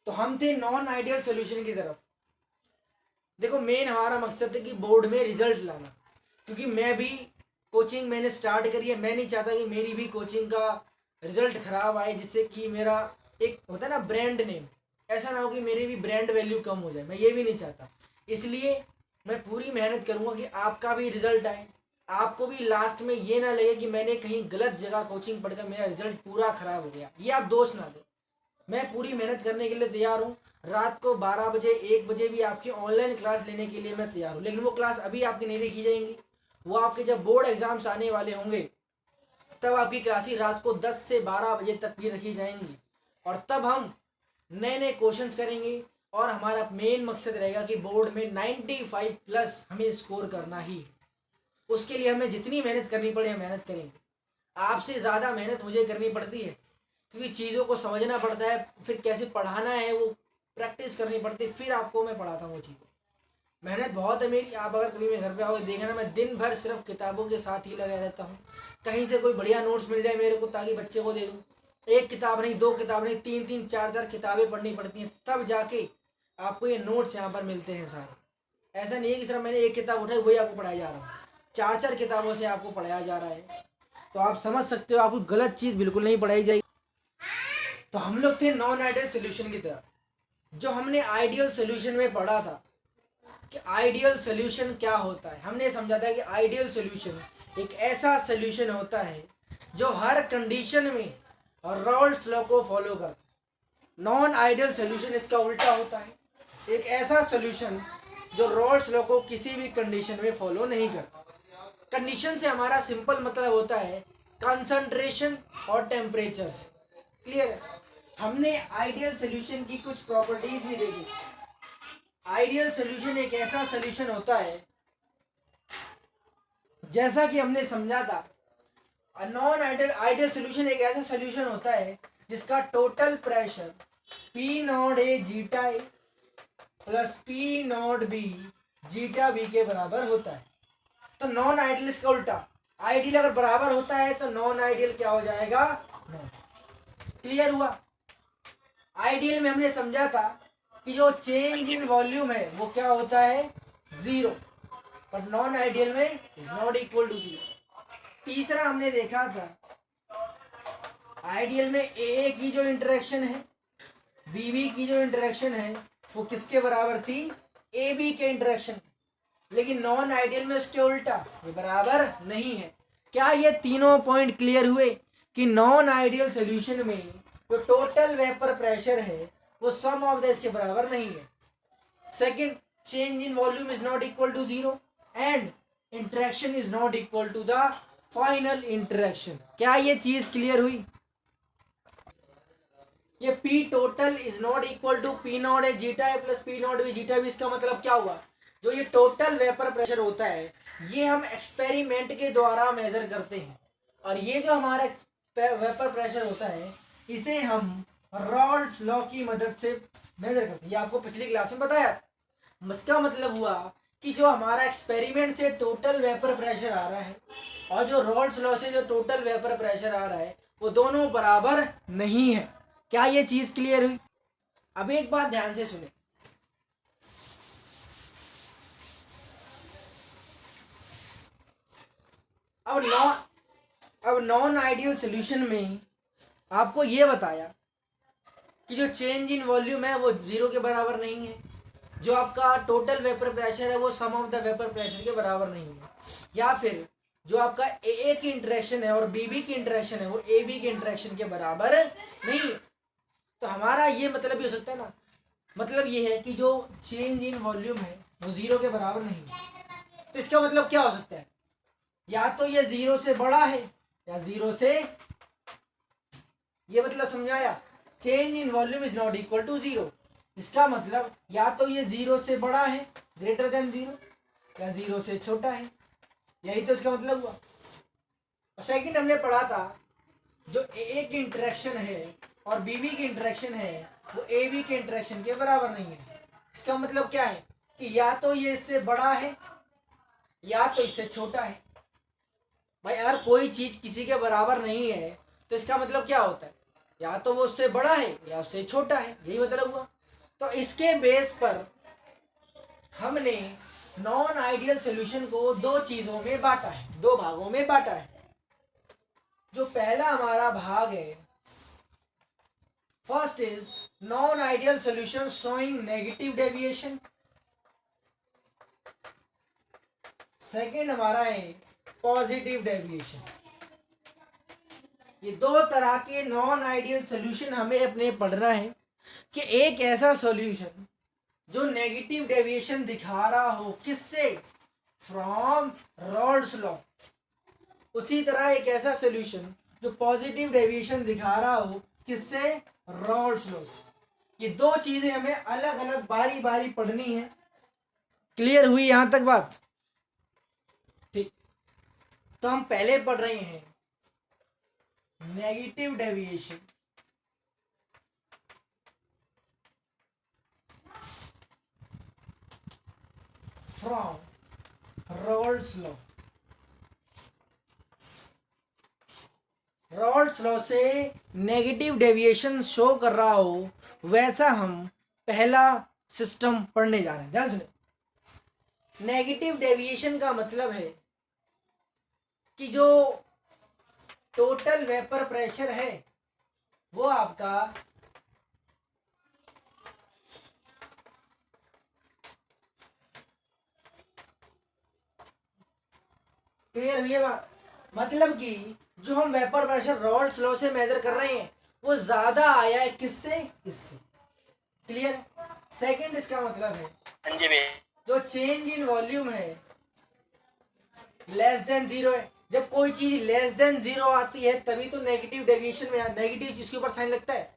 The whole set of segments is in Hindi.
तो हम थे नॉन आइडियल सोल्यूशन की तरफ। देखो मेन हमारा मकसद है कि बोर्ड में रिजल्ट लाना, क्योंकि मैं भी कोचिंग मैंने स्टार्ट करी है। मैं नहीं चाहता कि मेरी भी कोचिंग का रिजल्ट खराब आए, जिससे कि मेरा एक होता है ना ब्रांड नेम, ऐसा ना हो कि मेरी भी ब्रांड वैल्यू कम हो जाए। मैं ये भी नहीं चाहता। इसलिए मैं पूरी मेहनत करूँगा कि आपका भी रिजल्ट आए, आपको भी लास्ट में ये ना लगे कि मैंने कहीं गलत जगह कोचिंग पढ़कर मेरा रिजल्ट पूरा ख़राब हो गया, ये आप दोष ना दें। मैं पूरी मेहनत करने के लिए तैयार हूँ। रात को 12 बजे 1 बजे भी आपकी ऑनलाइन क्लास लेने के लिए मैं तैयार हूँ, लेकिन वो क्लास अभी आपकी नहीं रखी जाएंगी। वो आपके जब बोर्ड एग्जाम्स आने वाले होंगे तब आपकी क्लासेस रात को 10 से 12 बजे तक भी रखी जाएंगी, और तब हम नए नए क्वेश्चंस करेंगे। और हमारा मेन मकसद रहेगा कि बोर्ड में 95 प्लस हमें स्कोर करना ही। उसके लिए हमें जितनी मेहनत करनी पड़े हम मेहनत करेंगे। आपसे ज़्यादा मेहनत मुझे करनी पड़ती है, क्योंकि चीज़ों को समझना पड़ता है, फिर कैसे पढ़ाना है वो प्रैक्टिस करनी पड़ती है, फिर आपको मैं पढ़ाता हूँ वो चीज़। मेहनत बहुत है मेरी। आप अगर कभी मैं घर पे आओगे देखना, मैं दिन भर सिर्फ किताबों के साथ ही लगा रहता हूँ। कहीं से कोई बढ़िया नोट्स मिल जाए मेरे को ताकि बच्चे को दे दूँ। एक किताब नहीं, 2 किताब नहीं, 3-3 4-4 किताबें पढ़नी पड़ती हैं, तब जाके आपको ये नोट्स यहाँ पर मिलते हैं सारे। ऐसा नहीं है कि सिर्फ मैंने एक किताब उठाई वही आपको पढ़ाया जा रहा हूँ, 4-4 किताबों से आपको पढ़ाया जा रहा है। तो आप समझ सकते हो आपको गलत चीज़ बिल्कुल नहीं पढ़ाई जाएगी। तो हम लोग थे नॉन आइडियल सोल्यूशन की तरफ। जो हमने आइडियल सोल्यूशन में पढ़ा था कि आइडियल सोल्यूशन क्या होता है, हमने समझा था कि आइडियल सोल्यूशन एक ऐसा सोल्यूशन होता है जो हर कंडीशन में रॉल्स लॉ को फॉलो करता है। नॉन आइडियल सोल्यूशन इसका उल्टा होता है, एक ऐसा सोल्यूशन जो रॉल्स लॉ को किसी भी कंडीशन में फॉलो नहीं करता। कंडीशन से हमारा सिंपल मतलब होता है कंसंट्रेशन और टेम्परेचर से। क्लियर है? हमने आइडियल सोल्यूशन की कुछ प्रॉपर्टीज भी देखी। आइडियल सोल्यूशन एक ऐसा सोल्यूशन होता है, जैसा कि हमने समझा था, नॉन आइडियल सोल्यूशन एक ऐसा सोल्यूशन होता है जिसका total pressure P naught A zeta A plus P naught B zeta B के बराबर होता है। तो नॉन आइडियल इसका उल्टा, आइडियल अगर बराबर होता है तो नॉन आइडियल क्या हो जाएगा? नॉन। क्लियर हुआ? आइडियल में हमने समझा था कि जो चेंज इन वॉल्यूम है वो क्या होता है? 0, पर नॉन आइडियल में इज नॉट इक्वल टू 0। तीसरा हमने देखा था आइडियल में ए की जो इंटरेक्शन है, बी की जो इंटरेक्शन है वो किसके बराबर थी? ए बी के इंटरेक्शन। लेकिन नॉन आइडियल में उसके उल्टा, ये बराबर नहीं है। क्या ये तीनों पॉइंट क्लियर हुए कि नॉन आइडियल सोल्यूशन में जो टोटल वेपर प्रेशर है वो सम ऑफ द इसके बराबर नहीं है। Second, change in volume is not equal to 0 and interaction is not equal to the final interaction. क्या ये चीज क्लियर हुई? ये P total is not equal to P naught A zeta A plus P naught B zeta B. इसका मतलब क्या हुआ? जो ये टोटल वेपर प्रेशर होता है ये हम एक्सपेरिमेंट के द्वारा मेजर करते हैं, और ये जो हमारा वेपर प्रेशर होता है इसे हम रॉल्स लॉ की मदद से मेजर करते हैं। ये आपको पिछली क्लास में बताया। इसका मतलब हुआ कि जो हमारा एक्सपेरिमेंट से टोटल वेपर प्रेशर आ रहा है और जो रॉल्स लॉ से जो टोटल वेपर प्रेशर आ रहा है वो दोनों बराबर नहीं है। क्या ये चीज क्लियर हुई? अब एक बात ध्यान से सुने, अब नॉन आइडियल सोल्यूशन में आपको ये बताया कि जो चेंज इन वॉल्यूम है वो 0 के बराबर नहीं है, जो आपका टोटल वेपर प्रेशर है वो सम ऑफ द वेपर प्रेशर के बराबर नहीं है, या फिर जो आपका ए की इंटरेक्शन है और बी की इंटरेक्शन है वो ए बी के इंटरेक्शन के बराबर नहीं है। तो हमारा ये मतलब भी हो सकता है ना, मतलब ये है कि जो चेंज इन वॉल्यूम है वो 0 के बराबर नहीं है। तो इसका मतलब क्या हो सकता है? या तो ये 0 से बड़ा है या 0 से, ये मतलब समझाया? Change in volume is not equal to 0। इसका मतलब या तो ये 0 से बड़ा है ग्रेटर देन 0 या 0 से छोटा है, यही तो इसका मतलब हुआ। और सेकंड हमने पढ़ा था जो ए की इंटरेक्शन है और बी की इंटरेक्शन है वो ए बी के इंटरेक्शन के बराबर नहीं है। इसका मतलब क्या है कि या तो ये इससे बड़ा है या तो इससे छोटा है। भाई अगर कोई चीज किसी के बराबर नहीं है तो इसका मतलब क्या होता है? या तो वो उससे बड़ा है या उससे छोटा है, यही मतलब हुआ। तो इसके बेस पर हमने नॉन आइडियल सॉल्यूशन को दो चीजों में बांटा है, दो भागों में बांटा है। जो पहला हमारा भाग है, first is non ideal solution showing negative deviation. Second हमारा है पॉजिटिव डेविएशन। ये दो तरह के नॉन आइडियल सॉल्यूशन हमें अपने पढ़ना है कि एक ऐसा सॉल्यूशन जो नेगेटिव डेविएशन दिखा रहा हो, किससे, फ्रॉम रॉल्स लॉ। उसी तरह एक ऐसा सॉल्यूशन जो पॉजिटिव डेविएशन दिखा रहा हो, किससे, रॉल्स लॉ से। ये दो चीजें हमें अलग अलग बारी बारी पढ़नी है। क्लियर हुई यहां तक बात? ठीक, तो हम पहले पढ़ रहे हैं negative deviation from Raoult's law. Rawls law से नेगेटिव डेविएशन शो कर रहा हो, वैसा हम पहला सिस्टम पढ़ने जा रहे हैं। ध्यान सुने, नेगेटिव डेविएशन का मतलब है कि जो टोटल वेपर प्रेशर है वो आपका क्लियर हुई है बात? मतलब कि जो हम वेपर प्रेशर रॉल्स लॉ से मेजर कर रहे हैं वो ज्यादा आया है, किससे, इससे। क्लियर? सेकंड इसका मतलब है जो चेंज इन वॉल्यूम है लेस देन जीरो है। जब कोई चीज लेस देन जीरो आती है तभी तो नेगेटिव डेविएशन में, नेगेटिव चीज के ऊपर साइन लगता है।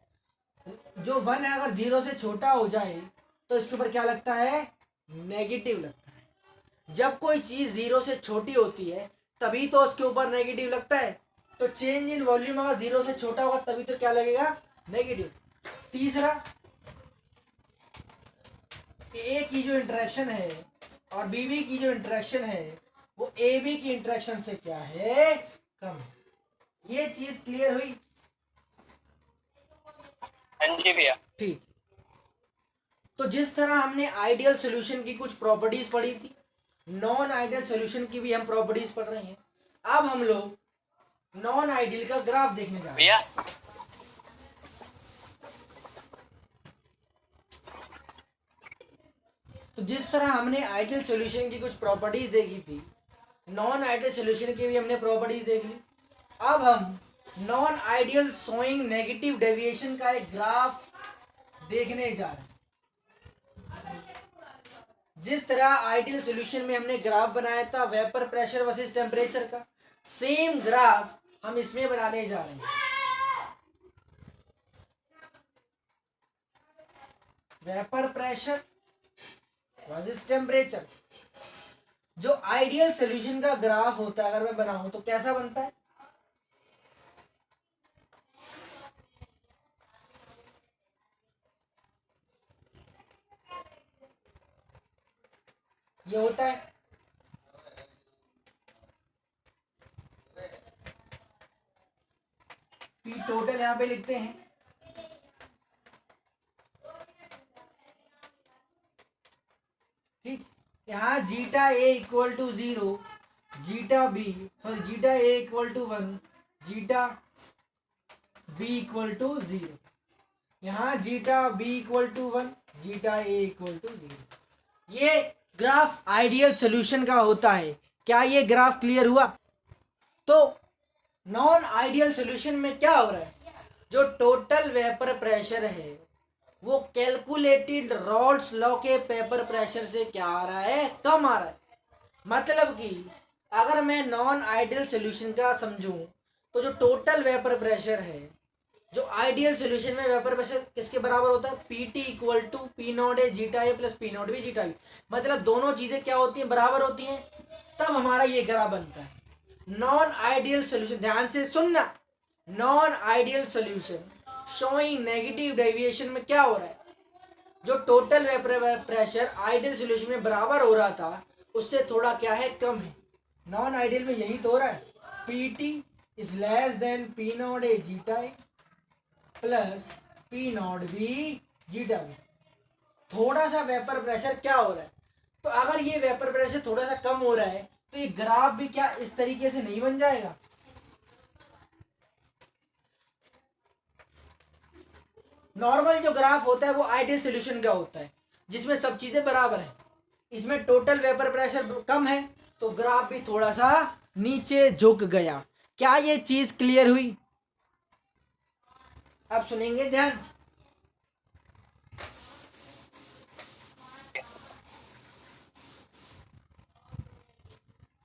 जो वन है अगर जीरो से छोटा हो जाए तो इसके ऊपर क्या लगता है, नेगेटिव लगता है। जब कोई चीज जीरो से छोटी होती है तभी तो उसके ऊपर नेगेटिव लगता है। तो चेंज इन वॉल्यूम अगर जीरो से छोटा होगा तभी तो क्या लगेगा, नेगेटिव। तीसरा, ए की जो इंटरेक्शन है और बीबी की जो इंटरेक्शन है वो ए बी की इंटरेक्शन से क्या है, कम है। ये चीज क्लियर हुई? भैया। ठीक, तो जिस तरह हमने आइडियल सॉल्यूशन की कुछ प्रॉपर्टीज पढ़ी थी, नॉन आइडियल सॉल्यूशन की भी हम प्रॉपर्टीज पढ़ रहे हैं। अब हम लोग नॉन आइडियल का ग्राफ देखने जा रहे हैं। तो जिस तरह हमने आइडियल सॉल्यूशन की कुछ प्रॉपर्टीज देखी थी, नॉन आइडियल सॉल्यूशन की भी हमने प्रॉपर्टीज देख ली। अब हम non ideal showing negative deviation का एक ग्राफ देखने जा रहे हैं। जिस तरह आइडियल सॉल्यूशन में हमने ग्राफ बनाया था वेपर प्रेशर वर्सेस टेम्परेचर का, सेम ग्राफ हम इसमें बनाने जा रहे हैं। Vapour pressure versus temperature. जो आइडियल सॉल्यूशन का ग्राफ होता है अगर मैं बनाऊं तो कैसा बनता है, ये होता है। पी टोटल यहां पे लिखते हैं, ठीक। यहाँ zeta A equal to 0, zeta B sorry zeta A equal to 1, zeta B equal to 0। यहाँ zeta B equal to 1, zeta A equal to 0। ये ग्राफ आइडियल सॉल्यूशन का होता है। क्या ये ग्राफ क्लियर हुआ? तो नॉन आइडियल सॉल्यूशन में क्या हो रहा है, जो टोटल वेपर प्रेशर है वो कैलकुलेटेड रॉल्स लॉ के पेपर प्रेशर से क्या आ रहा है, कम आ रहा है। मतलब कि अगर मैं नॉन आइडियल सॉल्यूशन का समझूं तो जो टोटल वेपर प्रेशर है, जो आइडियल सॉल्यूशन में वेपर प्रेशर किसके बराबर होता है, P T equal to P naught A zeta A plus P naught B zeta B. मतलब दोनों चीजें क्या होती हैं, बराबर होती हैं, तब हमारा ये ग्राफ बनता है। नॉन आइडियल सॉल्यूशन, ध्यान से सुनना, non ideal solution showing negative deviation में क्या हो रहा है, जो total vapour pressure ideal solution में बराबर हो रहा था उससे थोड़ा क्या है, कम है। नॉन आइडियल में यही तो हो रहा है, P T is less than P naught A zeta A plus P naught B zeta B. थोड़ा सा वेपर प्रेशर क्या हो रहा है, तो अगर ये वेपर प्रेशर थोड़ा सा कम हो रहा है तो ये ग्राफ भी क्या इस तरीके से नहीं बन जाएगा। नॉर्मल जो ग्राफ होता है वो आइडियल सॉल्यूशन का होता है जिसमें सब चीजें बराबर है। इसमें टोटल वेपर प्रेशर कम है तो ग्राफ भी थोड़ा सा नीचे झुक गया। क्या ये चीज क्लियर हुई? आप सुनेंगे ध्यान से।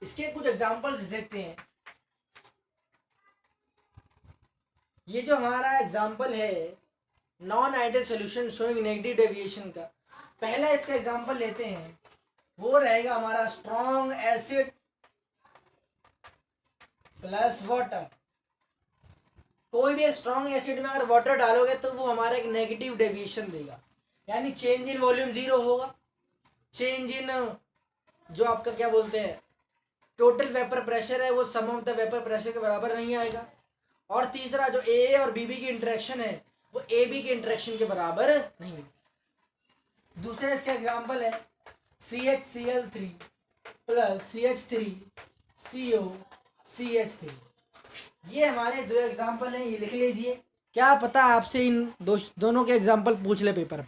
इसके कुछ एग्जांपल्स देखते हैं। ये जो हमारा एग्जांपल है non ideal solution showing negative deviation का, पहला इसका एग्जांपल लेते हैं, वो रहेगा हमारा स्ट्रॉन्ग एसिड प्लस वाटर। कोई भी स्ट्रॉन्ग एसिड में अगर वाटर डालोगे तो वो हमारा एक नेगेटिव डेविएशन देगा, यानी चेंज इन वॉल्यूम जीरो होगा। चेंज इन जो आपका क्या बोलते हैं टोटल वेपर प्रेशर है वो सम ऑफ द वेपर प्रेशर के बराबर नहीं आएगा। और तीसरा जो ए और बीबी की इंटरेक्शन है वो ए बी के इंटरेक्शन के बराबर नहीं। दूसरा इसका एग्जांपल है CHCl3 प्लस CH3COCH3। ये हमारे दो एग्जांपल हैं, ये लिख लीजिए। क्या पता आपसे इन दोनों के एग्जांपल पूछ ले पेपर में।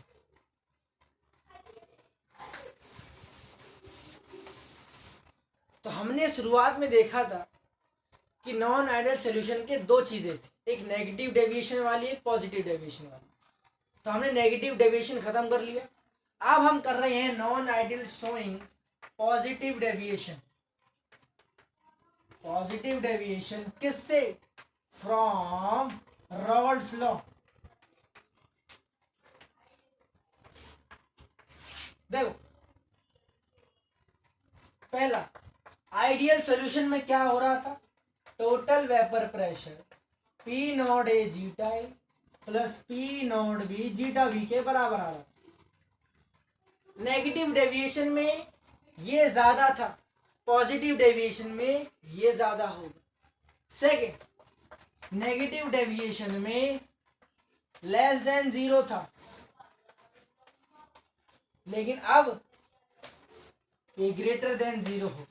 तो हमने शुरुआत में देखा था कि नॉन आइडियल सॉल्यूशन के दो चीज़ें थी, एक नेगेटिव डेविएशन वाली एक पॉजिटिव डेविएशन वाली। तो हमने नेगेटिव डेविएशन खत्म कर लिया। अब हम कर रहे हैं non ideal showing positive deviation. Positive deviation किससे? From Raoult's law. देखो पहला आइडियल सॉल्यूशन में क्या हो रहा था, total vapour pressure P naught A zeta A plus P naught B zeta B के बराबर आ रहा था। नेगेटिव डेविएशन में ये ज्यादा था, पॉजिटिव डेविएशन में ये ज्यादा होगा। सेकेंड, नेगेटिव डेविएशन में लेस देन जीरो था, लेकिन अब ये ग्रेटर देन जीरो हो।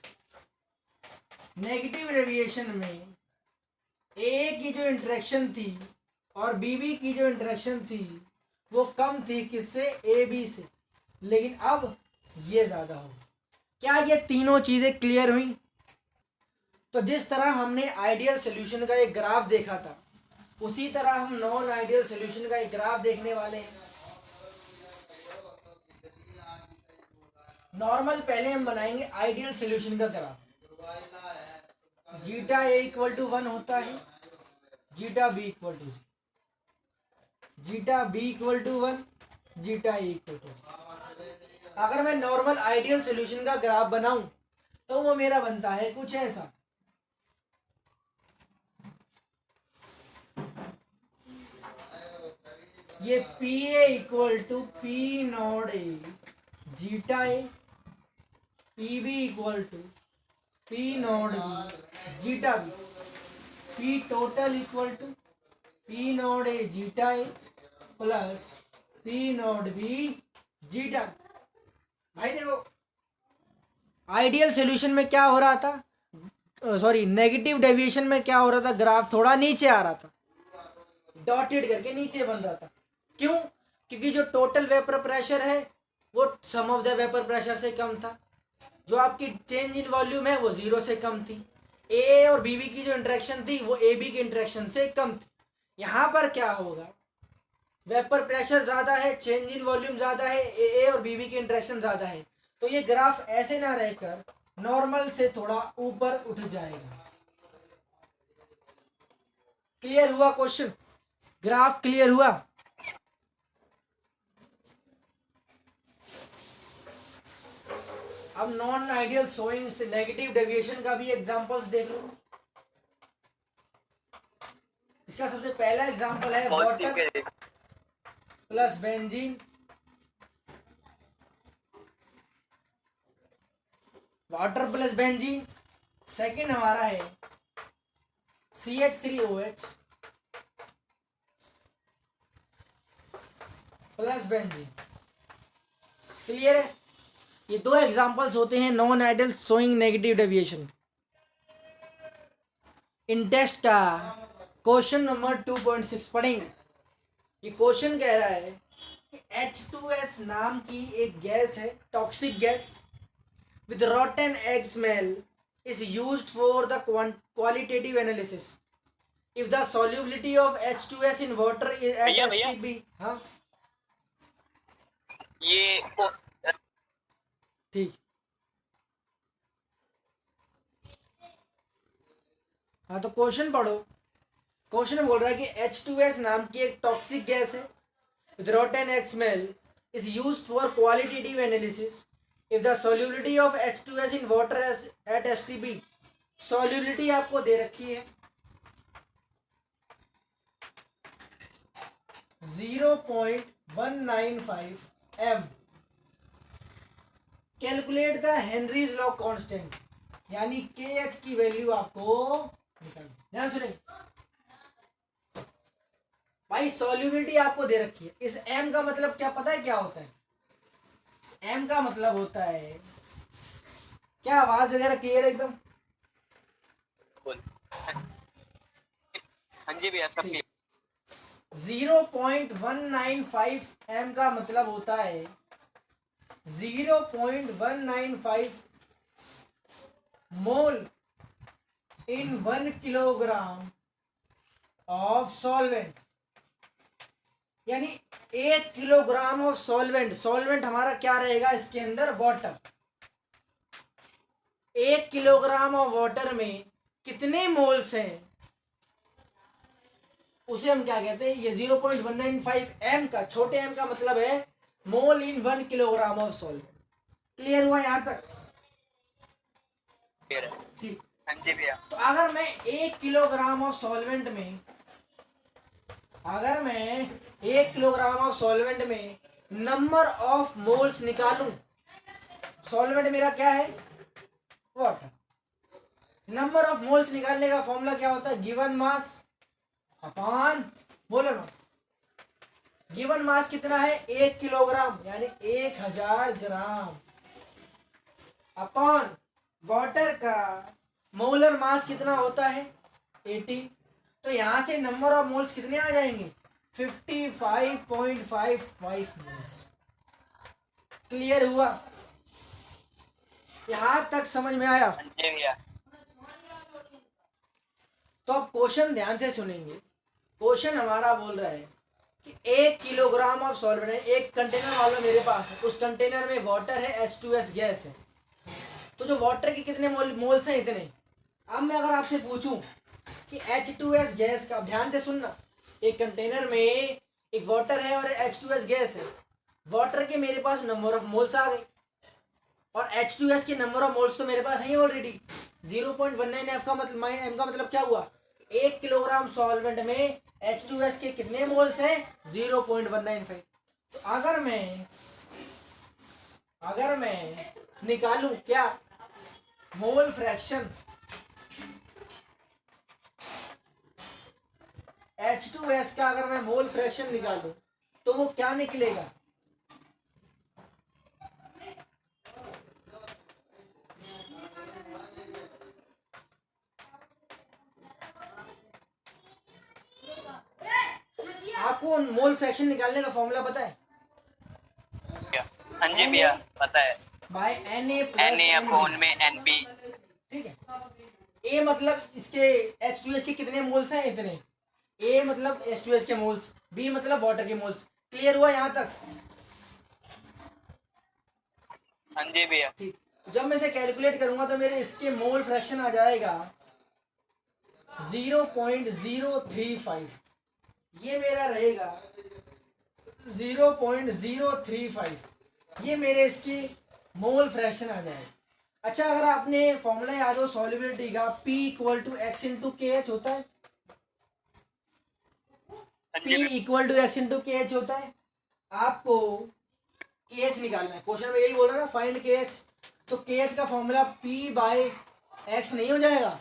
नेगेटिव डेविएशन में ए की जो इंटरेक्शन थी और बीबी की जो इंटरेक्शन थी वो कम थी किससे? ए बी से, लेकिन अब ये ज्यादा हो। क्या ये तीनों चीजें क्लियर हुई? तो जिस तरह हमने आइडियल सॉल्यूशन का एक ग्राफ देखा था उसी तरह हम नॉन आइडियल सॉल्यूशन का एक ग्राफ देखने वाले हैं। नॉर्मल पहले हम बनाएंगे आइडियल सॉल्यूशन का graph. Zeta A equal to 1 होता है, zeta B equal to 1, zeta A equal to 1। अगर मैं नॉर्मल आइडियल सॉल्यूशन का ग्राफ बनाऊं तो वो मेरा बनता है कुछ ऐसा। ये P A equal to P naught A zeta A, P B equal to P naught B zeta B, P total equal to P naught A zeta A plus P naught B zeta. भाई देखो आइडियल सॉल्यूशन में क्या हो रहा था, सॉरी नेगेटिव डेविएशन में क्या हो रहा था, ग्राफ थोड़ा नीचे आ रहा था, डॉटेड करके नीचे बन रहा था। क्यों? क्योंकि जो टोटल वेपर प्रेशर है वो सम ऑफ द वेपर प्रेशर से कम था, जो आपकी चेंज इन वॉल्यूम है वो जीरो से कम थी, ए और बीबी की जो इंटरेक्शन थी वो ए बी की इंटरेक्शन से कम थी। यहाँ पर क्या होगा, वेपर प्रेशर ज़्यादा है, चेंज इन वॉल्यूम ज़्यादा है, ए और बीबी की इंटरेक्शन ज़्यादा है, तो ये ग्राफ ऐसे ना रहकर नॉर्मल से थोड़ा ऊपर उठ जाएगा। क्लियर हुआ क्वेश्चन? ग्राफ क्लियर हुआ? अब नॉन आइडियल शोइंग से नेगेटिव डेविएशन का भी एग्जांपल्स देख लो। इसका सबसे पहला एग्जांपल है water plus benzene, water plus benzene. Second हमारा है CH3OH प्लस बेंजीन। क्लियर है? ये दो एग्जांपल्स होते हैं non ideal showing negative deviation. Intext का क्वेश्चन नंबर 2.6 पढ़ेंगे। ये क्वेश्चन कह रहा है कि H2S नाम की एक गैस है, toxic gas with rotten egg smell is used for the qualitative analysis. If the solubility of H2S in water is at भैया STP, हाँ ये ठीक, हाँ तो क्वेश्चन पढ़ो। क्वेश्चन में बोल रहा है कि H2S नाम की एक टॉक्सिक गैस है with rotten egg smell is used for qualitative analysis. If the solubility of H2S in water is at STP, solubility आपको दे रखी है 0.195 m। Calculate the Henry's law constant, यानी KH की वैल्यू आपको निकालनी। ध्यान सुनेंगे भाई, सॉल्युबिलिटी आपको दे रखी है। इस m का मतलब क्या पता है क्या होता है? इस m का मतलब होता है क्या, आवाज वगैरह क्लियर है एकदम? हाँ जी भैया सब ठीक। 0.195 m का मतलब होता है 0.195 मोल इन 1 किलोग्राम ऑफ सॉल्वेंट, यानी 1 किलोग्राम ऑफ सॉल्वेंट। सॉल्वेंट हमारा क्या रहेगा इसके अंदर? वाटर। 1 किलोग्राम ऑफ वाटर में कितने मोल्स हैं उसे हम क्या कहते हैं? ये 0.195 m का, छोटे m का मतलब है मोल इन 1 किलोग्राम ऑफ सॉल्वेंट। क्लियर हुआ यहां तक? ठीक। हाँ जी भैया। तो अगर मैं 1 किलोग्राम ऑफ सॉल्वेंट में, अगर मैं 1 किलोग्राम ऑफ सॉल्वेंट में नंबर ऑफ मोल्स निकालूं, सॉल्वेंट मेरा क्या है? वाटर। नंबर ऑफ मोल्स निकालने का फॉर्मूला क्या होता है? गिवन मास अपॉन, बोलो ना, गिवन मास कितना है? 1 किलोग्राम, यानी 1000 ग्राम, अपॉन वाटर का मोलर मास कितना होता है? 80। तो यहां से नंबर ऑफ मोल्स कितने आ जाएंगे? 55.55 मोल्स। क्लियर हुआ? यहां तक समझ में आया? हाँ जी भैया। तो अब क्वेश्चन ध्यान से सुनेंगे। क्वेश्चन हमारा बोल रहा है कि 1 किलोग्राम ऑफ सॉल्वेंट है, एक कंटेनर वाला मेरे पास है, उस कंटेनर में वाटर है, H2S गैस है। तो जो वाटर के कितने मोल्स हैं? इतने। अब मैं अगर आपसे पूछूं कि H2S गैस का, ध्यान से सुनना, एक कंटेनर में एक वाटर है और H2S गैस है। वाटर के मेरे पास नंबर ऑफ मोल्स आ गए और H2S के नंबर ऑफ मोल्स तो मेरे पास है ऑलरेडी। 0.19 f का मतलब, m का मतलब क्या हुआ? 1 किलोग्राम सॉल्वेंट में H2S के कितने मोल्स हैं? 0.195। तो अगर मैं निकालूं क्या? मोल फ्रैक्शन H2S का, अगर मैं मोल फ्रैक्शन निकालूं तो वो क्या निकलेगा? आपको मोल फ्रैक्शन निकालने का फॉर्मूला पता है? हाँ जी भैया पता है। बाय Na Na अपॉन में NB। ठीक है। A मतलब इसके H2S के कितने मोल्स हैं? इतने। A मतलब H2S के मोल्स, B मतलब वाटर के मोल्स। क्लियर हुआ यहाँ तक? हाँ जी भैया। ठीक। जब मैं इसे कैलकुलेट करूंगा तो मेरे इसके मोल फ्रैक्शन आ जाएगा 0.035। ये मेरा रहेगा 0.035। ये मेरे इसकी मोल फ्रैक्शन आ जाएगा। अच्छा, अगर आपने फॉर्मूला याद हो सॉल्युबिलिटी का, P equal to X into K H होता है। P equal to X into K H होता है। आपको के एच निकालना है। क्वेश्चन में यही बोल रहा ना, फाइंड के एच। तो के एच का फॉर्मूला P बाय एक्स नहीं हो जाएगा?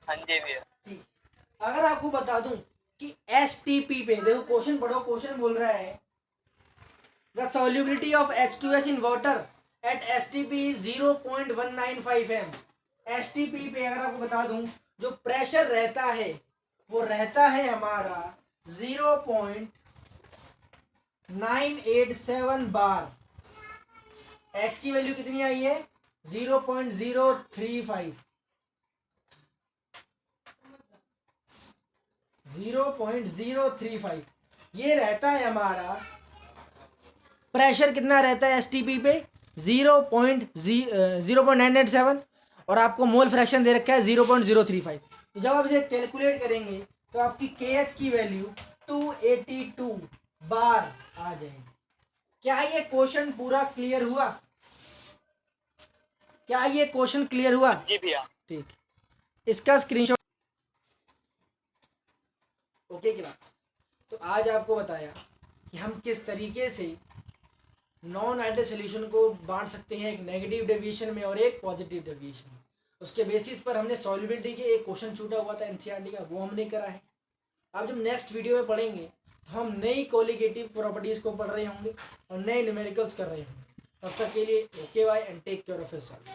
हाँ जी भैया। ठीक। अगर आपको बता दूं कि STP पे, देखो क्वेश्चन पढ़ो, क्वेश्चन बोल रहा है the solubility of H2S in water at STP is 0.195 m। STP पे अगर आपको बता दूं जो प्रेशर रहता है वो रहता है हमारा 0.987 बार। एक्स की वैल्यू कितनी आई है 0.035। 0.035 ये रहता है हमारा प्रेशर। कितना रहता है एसटीपी पे 0.987 और आपको मोल फ्रैक्शन दे रखा है 0.035। तो जब आप इसे कैलकुलेट करेंगे तो आपकी KH की वैल्यू 282 बार आ जाएगी। क्या ये क्वेश्चन पूरा क्लियर हुआ? क्या ये क्वेश्चन क्लियर हुआ? जी भैया। ठीक, इसका स्क्रीनशॉट। ओके क्लास, तो आज आपको बताया कि हम किस तरीके से नॉन आइडियल सोल्यूशन को बांट सकते हैं, एक नेगेटिव डेविएशन में और एक पॉजिटिव डेविएशन में। उसके बेसिस पर हमने सॉल्युबिलिटी के एक क्वेश्चन छूटा हुआ था एनसीईआरटी का, वो हमने करा है। अब जब नेक्स्ट वीडियो में पढ़ेंगे तो हम नई कोलिगेटिव प्रॉपर्टीज़ को पढ़ रहे होंगे और नए न्यूमेरिकल्स कर रहे होंगे। तब तक के लिए okay bye and take care of yourself.